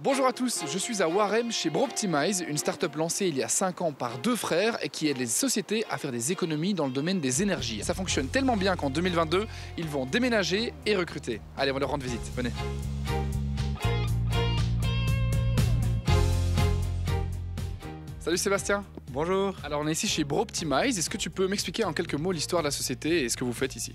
Bonjour à tous, je suis à Warem chez Broptimize, une start-up lancée il y a 5 ans par 2 frères et qui aide les sociétés à faire des économies dans le domaine des énergies. Ça fonctionne tellement bien qu'en 2022, ils vont déménager et recruter. Allez, on va leur rendre visite, venez. Salut Sébastien. Bonjour. Alors on est ici chez Broptimize, est-ce que tu peux m'expliquer en quelques mots l'histoire de la société et ce que vous faites ici ?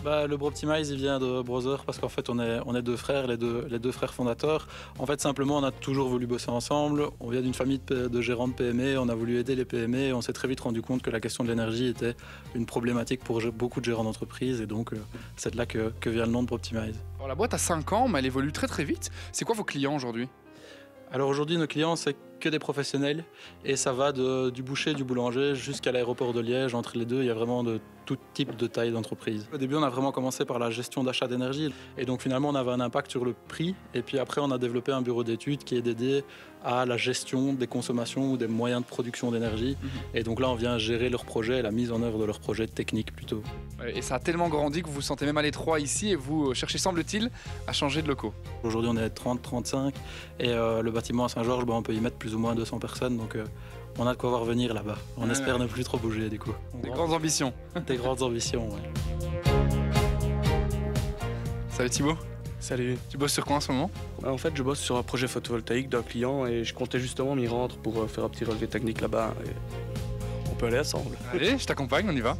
Le Broptimize, il vient de Brother parce qu'en fait on est deux frères, les deux frères fondateurs. En fait simplement on a toujours voulu bosser ensemble, on vient d'une famille de gérants de PME, on a voulu aider les PME et on s'est très vite rendu compte que la question de l'énergie était une problématique pour beaucoup de gérants d'entreprise et donc c'est de là que vient le nom de Broptimize. Alors la boîte a 5 ans mais elle évolue très très vite. C'est quoi vos clients aujourd'hui ? Alors aujourd'hui nos clients c'est que des professionnels et ça va du boucher, du boulanger jusqu'à l'aéroport de Liège. Entre les deux il y a vraiment de tout type de taille d'entreprise. Au début on a vraiment commencé par la gestion d'achat d'énergie et donc finalement on avait un impact sur le prix et puis après on a développé un bureau d'études qui est dédié à la gestion des consommations ou des moyens de production d'énergie et donc là on vient gérer leurs projets, la mise en œuvre de leurs projets techniques plutôt. Et ça a tellement grandi que vous vous sentez même à l'étroit ici et vous cherchez semble-t-il à changer de locaux. Aujourd'hui on est 30-35 et le bâtiment à Saint-Georges on peut y mettre plus ou moins 200 personnes donc on a de quoi voir venir là-bas. On espère ne plus trop bouger du coup. Des grandes ambitions. Des grandes ambitions, ouais. Salut Thibaut. Salut. Tu bosses sur quoi en ce moment ? En fait, je bosse sur un projet photovoltaïque d'un client et je comptais justement m'y rendre pour faire un petit relevé technique là-bas. Et on peut aller ensemble. Allez, je t'accompagne, on y va.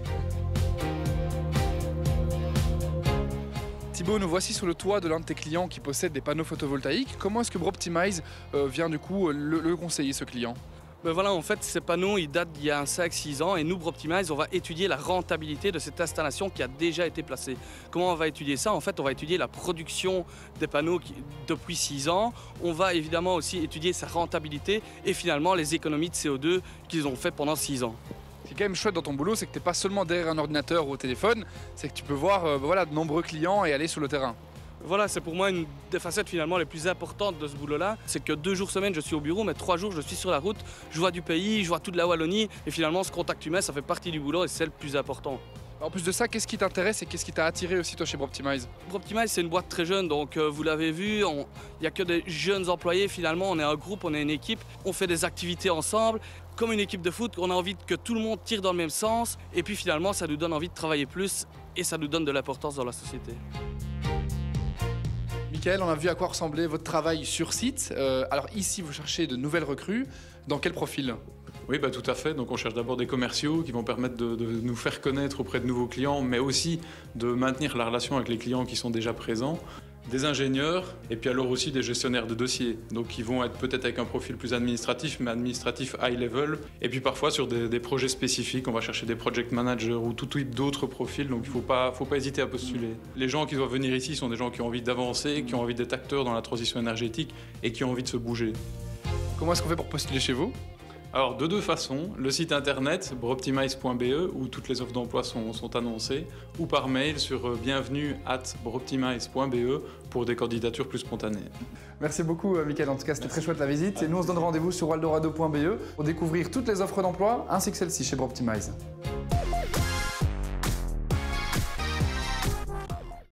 Thibaut, nous voici sur le toit de l'un de tes clients qui possède des panneaux photovoltaïques. Comment est-ce que Broptimize vient du coup le conseiller, ce client ? Ben voilà, en fait, ces panneaux, ils datent d'il y a 5-6 ans et nous, Broptimize, on va étudier la rentabilité de cette installation qui a déjà été placée. Comment on va étudier ça ? En fait, on va étudier la production des panneaux depuis 6 ans. On va évidemment aussi étudier sa rentabilité et finalement les économies de CO2 qu'ils ont fait pendant 6 ans. Ce qui est quand même chouette dans ton boulot, c'est que tu n'es pas seulement derrière un ordinateur ou au téléphone, c'est que tu peux voir de nombreux clients et aller sur le terrain. Voilà, c'est pour moi une des facettes finalement les plus importantes de ce boulot-là. C'est que 2 jours semaine, je suis au bureau, mais 3 jours, je suis sur la route. Je vois du pays, je vois toute la Wallonie. Et finalement, ce contact humain, ça fait partie du boulot et c'est le plus important. En plus de ça, qu'est-ce qui t'intéresse et qu'est-ce qui t'a attiré aussi toi chez Broptimize ? Broptimize, c'est une boîte très jeune, donc vous l'avez vu, il n'y a que des jeunes employés finalement. On est un groupe, on est une équipe, on fait des activités ensemble. Comme une équipe de foot, on a envie que tout le monde tire dans le même sens. Et puis finalement, ça nous donne envie de travailler plus et ça nous donne de l'importance dans la société. Michael, on a vu à quoi ressemblait votre travail sur site. Alors ici, vous cherchez de nouvelles recrues. Dans quel profil ? Oui, tout à fait. Donc on cherche d'abord des commerciaux qui vont permettre de nous faire connaître auprès de nouveaux clients, mais aussi de maintenir la relation avec les clients qui sont déjà présents. Des ingénieurs et puis alors aussi des gestionnaires de dossiers. Donc qui vont être peut-être avec un profil plus administratif, mais administratif high level. Et puis parfois sur des projets spécifiques, on va chercher des project managers ou tout type d'autres profils. Donc il ne faut pas hésiter à postuler. Les gens qui doivent venir ici sont des gens qui ont envie d'avancer, qui ont envie d'être acteurs dans la transition énergétique et qui ont envie de se bouger. Comment est-ce qu'on fait pour postuler chez vous ? Alors de 2 façons, le site internet broptimize.be où toutes les offres d'emploi sont annoncées ou par mail sur bienvenue@broptimize.be pour des candidatures plus spontanées. Merci beaucoup Michael, en tout cas c'était très chouette la visite et nous on se donne rendez-vous sur waldorado.be pour découvrir toutes les offres d'emploi ainsi que celle-ci chez Broptimize.